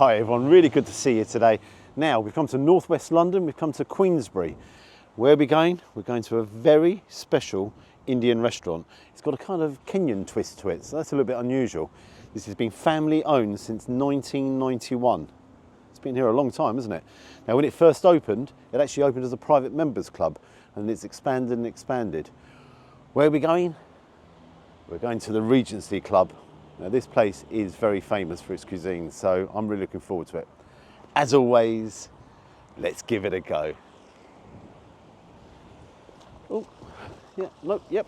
Hi everyone, really good to see you today. Now we've come to northwest London, we've come to Queensbury. Where are we going? We're going to a very special Indian restaurant. It's got a kind of Kenyan twist to it, so that's a little bit unusual. This has been family owned since 1991. It's been here a long time, isn't it? Now when it first opened, it actually opened as a private members club and it's expanded and expanded. Where are we going? We're going to the Regency Club. Now this place is very famous for its cuisine, so I'm really looking forward to it. As always, let's give it a go. Oh, yeah, look, yep.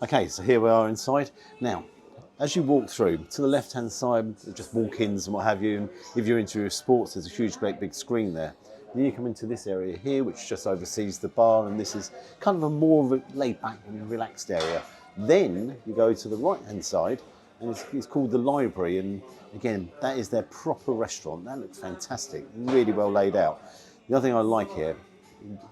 Okay, so here we are inside. Now, as you walk through, to the left-hand side, just walk-ins and what have you, and if you're into sports, there's a huge, great big screen there. And then you come into this area here, which just oversees the bar, and this is kind of a more laid-back and relaxed area. Then you go to the right-hand side, and it's called the library, and again, that is their proper restaurant. That looks fantastic, really well laid out. The other thing I like here,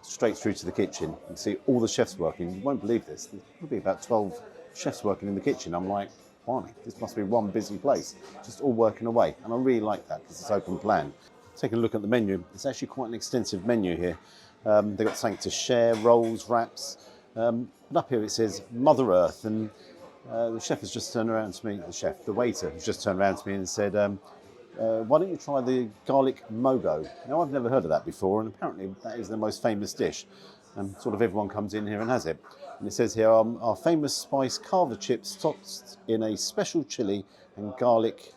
straight through to the kitchen, you can see all the chefs working. You won't believe this, there's probably about 12 chefs working in the kitchen. I'm like, blimey, this must be one busy place, just all working away. And I really like that because it's open plan. Taking a look at the menu, it's actually quite an extensive menu here. They've got something to share, rolls, wraps. But up here it says Mother Earth, and the chef has just turned around to me, the waiter has just turned around to me and said, why don't you try the garlic mogo? Now, I've never heard of that before, and apparently that is the most famous dish. And sort of everyone comes in here and has it. And it says here, our famous spice carver chips topped in a special chilli and garlic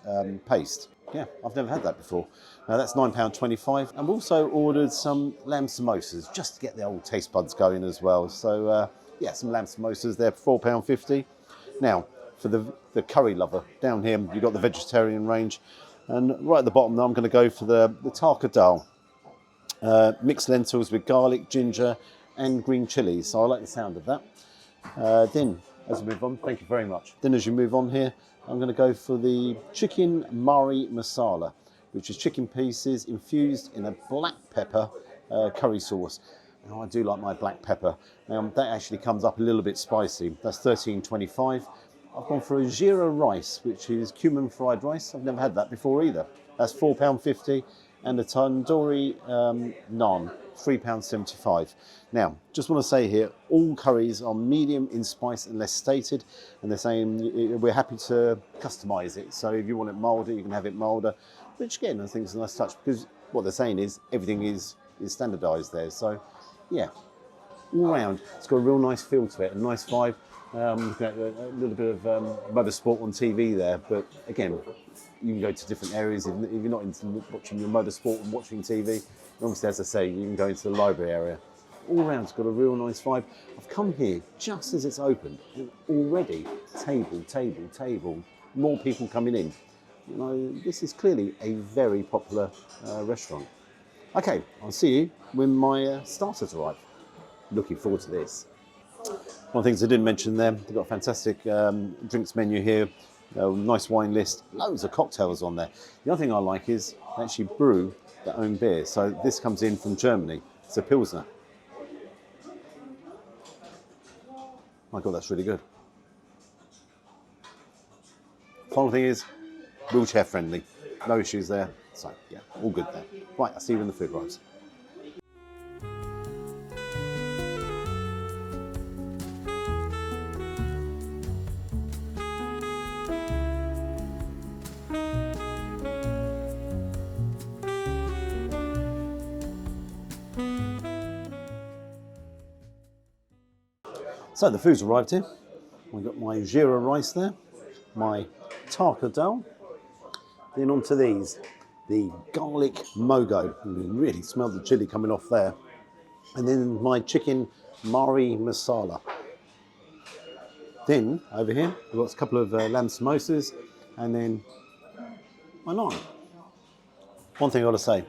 paste. Yeah, I've never had that before. Now that's £9.25. I've also ordered some lamb samosas, just to get the old taste buds going as well. So yeah, some lamb samosas, they're £4.50. Now, for the curry lover, down here you've got the vegetarian range. And right at the bottom, I'm going to go for the tarka dal. Mixed lentils with garlic, ginger and green chilies. So I like the sound of that. Then, as we move on, thank you very much. Then as you move on here, I'm going to go for the chicken mari masala, which is chicken pieces infused in a black pepper curry sauce. Now, I do like my black pepper. That actually comes up a little bit spicy. That's £13.25. I've gone for a Jeera rice, which is cumin fried rice. I've never had that before either. That's £4.50. And a tandoori naan, £3.75. Now, just want to say here, all curries are medium in spice unless stated. And they're saying we're happy to customise it. So if you want it milder, you can have it milder. Which again, I think is a nice touch, because what they're saying is everything is standardised there. So yeah, all round, it's got a real nice feel to it, a nice vibe. A little bit of motorsport on TV there, but again, you can go to different areas if you're not into watching your motorsport and watching TV. Obviously, as I say, you can go into the library area. All round, it's got a real nice vibe. I've come here just as it's opened, and already table, more people coming in. You know, this is clearly a very popular restaurant. Okay, I'll see you when my starters arrive. Looking forward to this. One of the things I didn't mention there, they've got a fantastic drinks menu here, nice wine list, loads of cocktails on there. The other thing I like is they actually brew their own beer. So this comes in from Germany. It's a Pilsner. My God, that's really good. Final thing is, wheelchair friendly. No issues there. So yeah, all good there. Right, I'll see you when the food arrives. So the food's arrived here. We've got my Jeera rice there, my tarka dal, then onto these, the garlic mogo. You can really smell the chilli coming off there. And then my chicken mari masala. Then over here, we've got a couple of lamb samosas, and then my naan. One thing I got to say,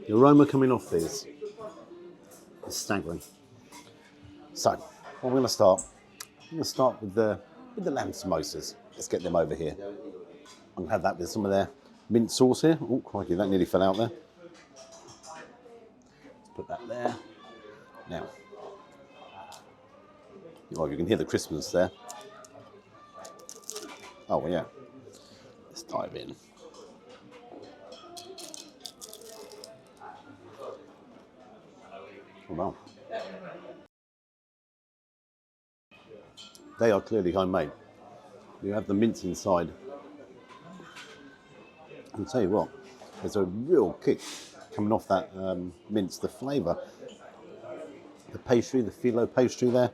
The aroma coming off these is staggering. So, what I'm going to start, with the lamb samosas. Let's get them over here. I'm going to have that with some of their mint sauce here. Oh, crikey, that nearly fell out there. Let's put that there. Now, oh, you can hear the crispness there. Oh, well, yeah. Let's dive in. Oh, wow. They are clearly homemade. You have the mince inside. I'll tell you what, there's a real kick coming off that mince, the flavour. The pastry, the phyllo pastry there.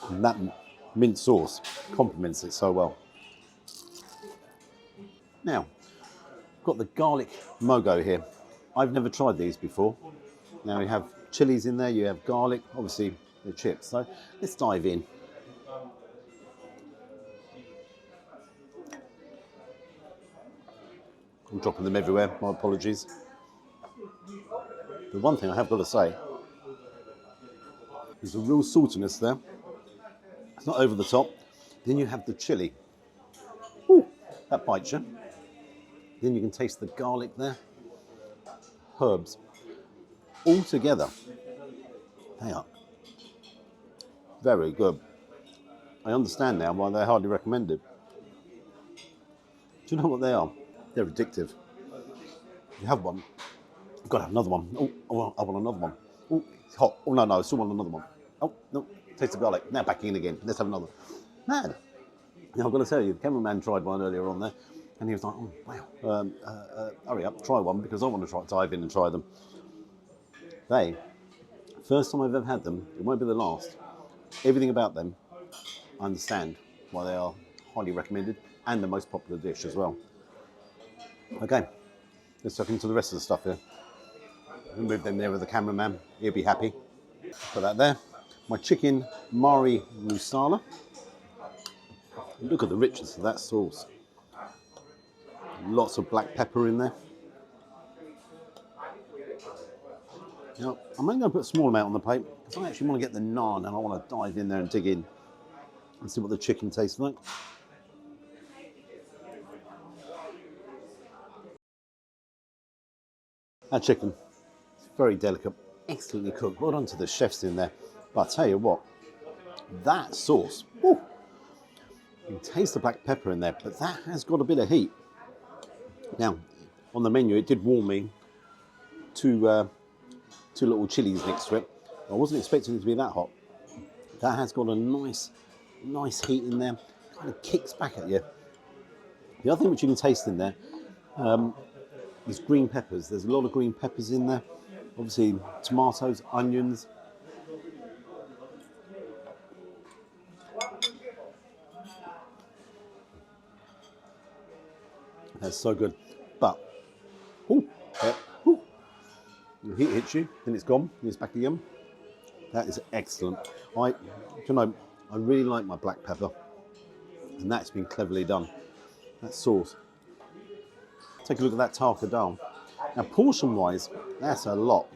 And that mint sauce complements it so well. Now, I've got the garlic mogo here. I've never tried these before. Now you have chilies in there, you have garlic, obviously the chips. So let's dive in. I'm dropping them everywhere, my apologies. The one thing I have got to say, there's a real saltiness there. It's not over the top. Then you have the chili. Ooh, that bites you. Then you can taste the garlic there. Herbs. All together, they are very good. I understand now why they're hardly recommended. Do you know what they are? They're addictive. You have one, you've got to have another one. Oh, I want another one. Oh, it's hot. Oh, no, I still want another one. Oh, no, taste the garlic. Now back in again. Let's have another. Mad. Now, I've got to tell you, the cameraman tried one earlier on there, and he was like, oh, wow, hurry up, try one, because I want to dive in and try them. They, first time I've ever had them, it won't be the last. Everything about them, I understand why they are highly recommended, and the most popular dish as well. Okay, let's look into the rest of the stuff here. I'll move them there with the cameraman, he'll be happy. Put that there. My chicken Mari Musala. Look at the richness of that sauce. Lots of black pepper in there. Now, I'm only going to put a small amount on the plate because I actually want to get the naan and I want to dive in there and dig in and see what the chicken tastes like. That chicken, it's very delicate, excellently cooked. Well done to the chefs in there. But I tell you what, that sauce, whew, you can taste the black pepper in there, but that has got a bit of heat. Now, on the menu, it did warn me two little chilies next to it. I wasn't expecting it to be that hot. That has got a nice heat in there, kind of kicks back at you. The other thing which you can taste in there is green peppers. There's a lot of green peppers in there. Obviously, tomatoes, onions. That's so good. But, the heat hits you, then it's gone, then it's back again. That is excellent. I really like my black pepper, and that's been cleverly done. That sauce. Take a look at that tarka dal. Now, portion-wise, that's a lot.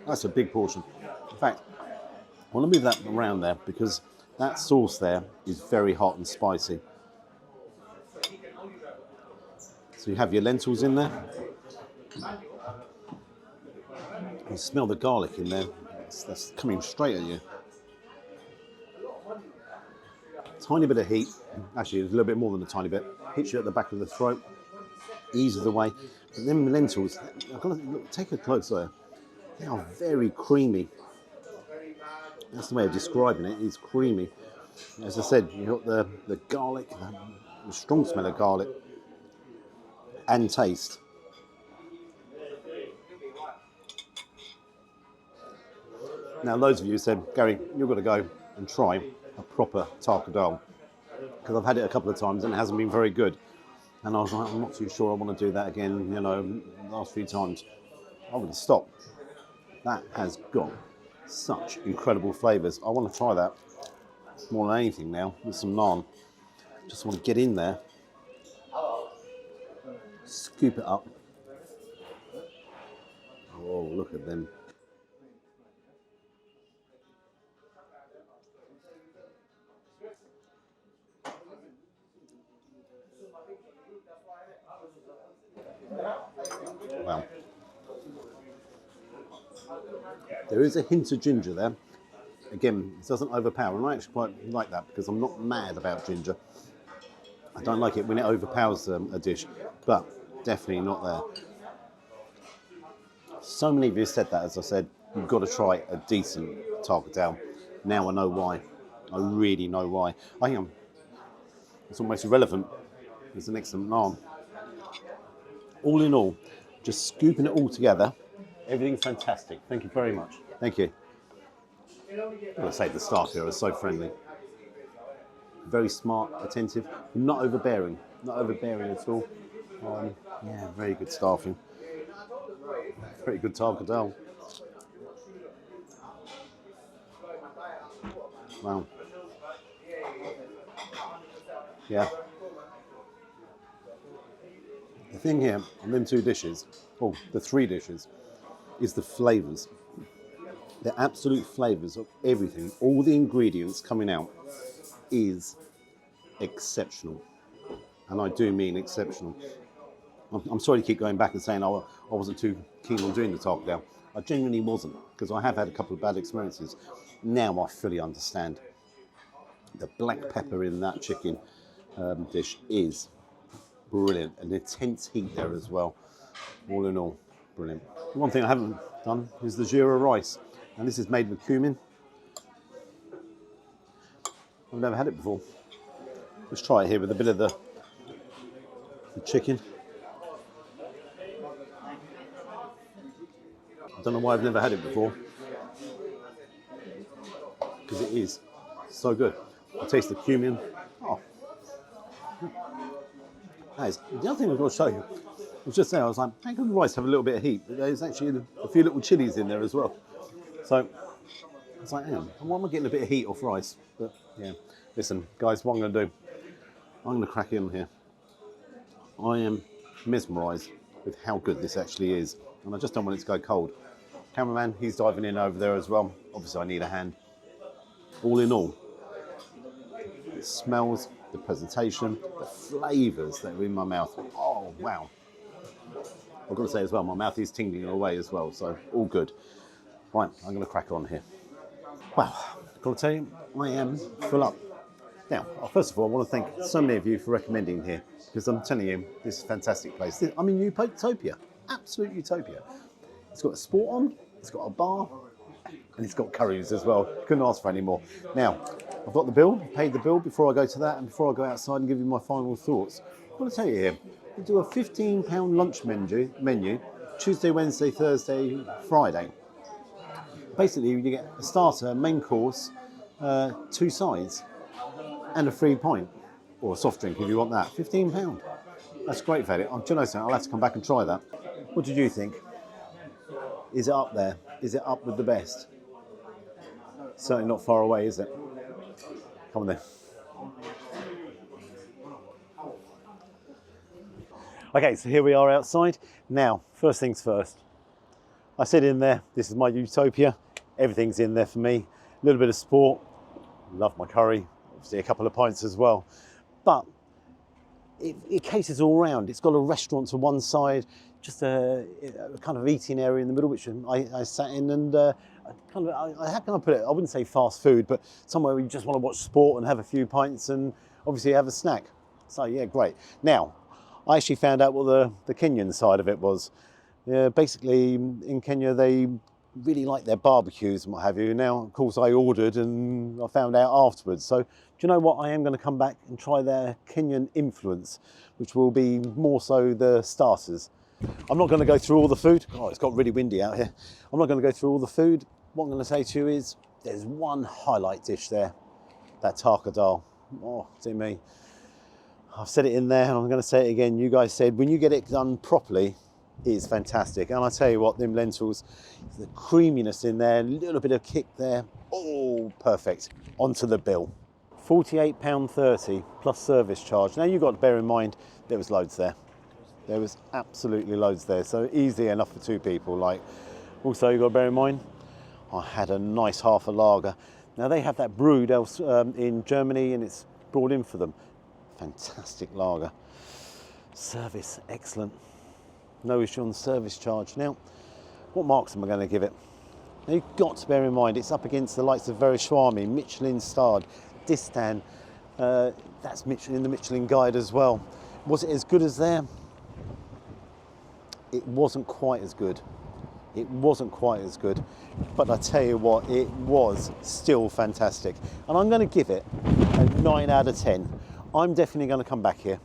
That's a big portion. In fact, I want to move that around there because that sauce there is very hot and spicy. So you have your lentils in there. You smell the garlic in there. That's coming straight at you. Tiny bit of heat. Actually, it's a little bit more than a tiny bit. Hits you at the back of the throat. Eases away. But then the lentils, I've got to take a close look. They are very creamy. That's the way of describing it. It's creamy. As I said, you've got the garlic, the strong smell of garlic, and taste. Now, loads of you said, Gary, you've got to go and try a proper tarka dal, because I've had it a couple of times and it hasn't been very good. And I was like, I'm not too sure I want to do that again, the last few times. I would stop. That has got such incredible flavours. I want to try that more than anything now with some naan. Just want to get in there, scoop it up, Oh, look at them. Wow. There is a hint of ginger there. Again, it doesn't overpower, and I actually quite like that because I'm not mad about ginger. I don't like it when it overpowers a dish, but definitely not there. So many of you said that, as I said, you've got to try a decent taco. Now I know why. I really know why. I think it's almost irrelevant. It's an excellent naan. All in all, just scooping it all together, everything's fantastic. Thank you very much. Thank you. I've got to say, the staff here are so friendly. Very smart, attentive, not overbearing. Not overbearing at all. Yeah, very good staffing. Pretty good taco. Wow. Yeah. The thing here on them two dishes, or the three dishes, is the flavours. The absolute flavours of everything, all the ingredients coming out is exceptional. And I do mean exceptional. I'm sorry to keep going back and saying I wasn't too keen on doing the taco. I genuinely wasn't, because I have had a couple of bad experiences. Now I fully understand. The black pepper in that chicken dish is brilliant. An intense heat there as well. All in all, brilliant. One thing I haven't done is the Jira rice. And this is made with cumin. I've never had it before. Let's try it here with a bit of the chicken. I don't know why I've never had it before, because it is so good. I taste the cumin. Oh, nice. The other thing I've got to show you was just there. I was like, how can the rice have a little bit of heat? But there's actually a few little chilies in there as well. So it's like, hang on, why am I getting a bit of heat off rice? But yeah, listen, guys, what I'm going to do, I'm going to crack in here. I am mesmerised with how good this actually is, and I just don't want it to go cold. Cameraman, he's diving in over there as well. Obviously, I need a hand. All in all, the smells, the presentation, the flavours that are in my mouth. Oh, wow. I've got to say as well, my mouth is tingling away as well, so all good. Right, I'm going to crack on here. Wow, I've got to tell you, I am full up. Now, first of all, I want to thank so many of you for recommending here, because I'm telling you, this is a fantastic place. I'm in utopia, absolute utopia. It's got a sport on, it's got a bar, and it's got curries as well. Couldn't ask for any more. Now, I've got the bill, paid the bill before I go to that, and before I go outside and give you my final thoughts. I want to tell you here, we do a £15 lunch menu, Tuesday, Wednesday, Thursday, Friday. Basically, you get a starter, main course, 2 sides, and a free pint, or a soft drink if you want that. £15. That's great value. Do you know something? I'll have to come back and try that. What did you think? Is it up there? Is it up with the best? Certainly not far away, is it? Come on then. Okay, so here we are outside. Now, first things first. I said in there, this is my utopia. Everything's in there for me. A little bit of sport. Love my curry. Obviously a couple of pints as well. But it caters all round. It's got a restaurant to one side, just a kind of eating area in the middle, which I sat in, and how can I put it? I wouldn't say fast food, but somewhere where you just want to watch sport and have a few pints and obviously have a snack. So yeah, great. Now, I actually found out what the Kenyan side of it was. Basically, in Kenya, they really like their barbecues and what have you. Now, of course, I ordered and I found out afterwards. So, do you know what? I am going to come back and try their Kenyan influence, which will be more so the starters. I'm not going to go through all the food. Oh, it's got really windy out here. I'm not going to go through all the food. What I'm going to say to you is there's one highlight dish there, that taco dal. Oh, dear me. I've said it in there and I'm going to say it again. You guys said when you get it done properly, it is fantastic. And I tell you what, them lentils, the creaminess in there, a little bit of kick there. Oh, perfect. Onto the bill. £48.30 plus service charge. Now you've got to bear in mind there was loads there. There was absolutely loads there. So easy enough for 2 people. Like, Also, you've got to bear in mind, I had a nice half a lager. Now they have that brewed else in Germany, and it's brought in for them. Fantastic lager. Service, excellent. No issue on the service charge. Now, what marks am I going to give it? Now you've got to bear in mind, it's up against the likes of Vereshwami, Michelin starred, Distan. That's Michelin, the Michelin Guide as well. Was it as good as them? It wasn't quite as good. It wasn't quite as good, but I tell you what, it was still fantastic. And I'm going to give it a 9 out of 10. I'm definitely going to come back here.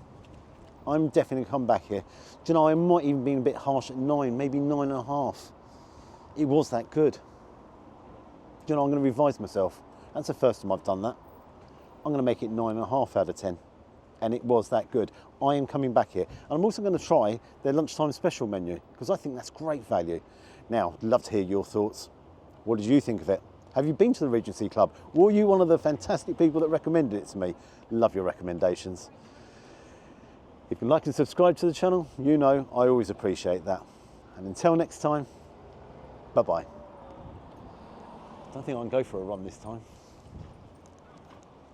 I'm definitely going to come back here. Do you know, I might even be a bit harsh at 9, maybe 9.5. It was that good. Do you know, I'm going to revise myself. That's the first time I've done that. I'm going to make it 9.5 out of 10. And it was that good. I am coming back here. And I'm also going to try their lunchtime special menu, because I think that's great value. Now, I'd love to hear your thoughts. What did you think of it? Have you been to the Regency Club? Were you one of the fantastic people that recommended it to me? Love your recommendations. If you'd like to subscribe to the channel, you know I always appreciate that. And until next time, bye-bye. I don't think I can go for a run this time.